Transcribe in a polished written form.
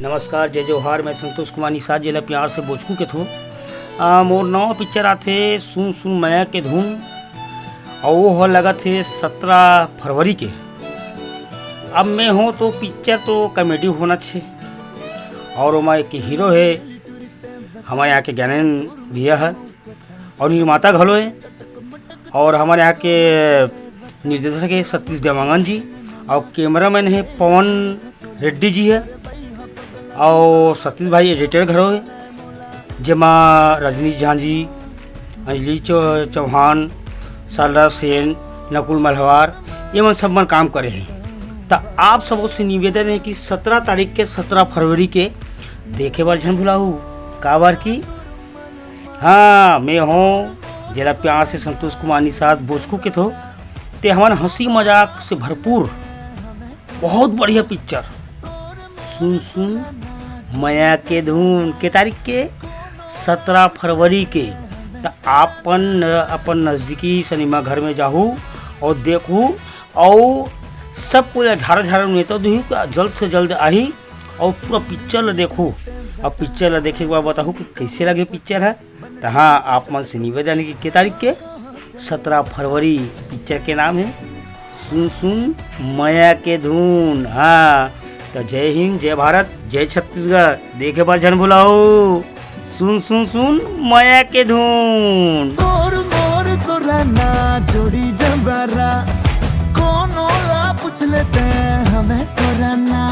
नमस्कार, जय जोहार। मैं संतोष कुमार निषाद जिला प्यार से बोचकू के थो। मोर नवा पिक्चर आथे सुन सुन माया के धुन, और वो हो लगा थे 17 फरवरी के। अब मैं हूँ तो पिक्चर तो कॉमेडी होना छे, और वो एक हीरो है हमारे यहाँ के ज्ञानेंद्र भैया है, और निर्माता घलो है, और हमारे यहाँ के निर्देशक है सतीश देवांगन जी, और कैमरामैन है पवन रेड्डी जी है, और सतीश भाई एडिटर घरों है, जेमा रजनीश झांझी, अंजलि चौहान, सालरा सेन, नकुल मल्हवार, ये मन सब मन काम करे हैं। तो आप सबों से निवेदन है कि 17 तारीख के 17 फरवरी के देखे बार झन भुलाहू का बार की। हाँ, मैं हूँ जिला प्यार से संतोष कुमार निषाद बोचकू के थो। ते हमारे हंसी मजाक से भरपूर बहुत बढ़िया पिक्चर सुन सुन माया के धुन के तारीख के 17 फरवरी के। तो अपन नज़दीकी सिनेमा घर में जाहू और देखू, और सब पूरा झारा में तो जल्द से जल्द आई और पूरा पिक्चर ला देखू। और पिक्चर ला देखे के बाद बताहू कि कैसे लगे पिक्चर है। तो हाँ, आप मन से निवेदन की तारीख के 17 फरवरी पिक्चर के नाम है सुन सुन माया के धुन। हाँ, तो जय हिंद, जय भारत, जय छत्तीसगढ़। देखे बार झन भुलाओ सुन सुन सुन माया के धुन। मोर मोर सुराना जोड़ी जबारा कोनो ला पूछ लेते हैं हमें सुराना।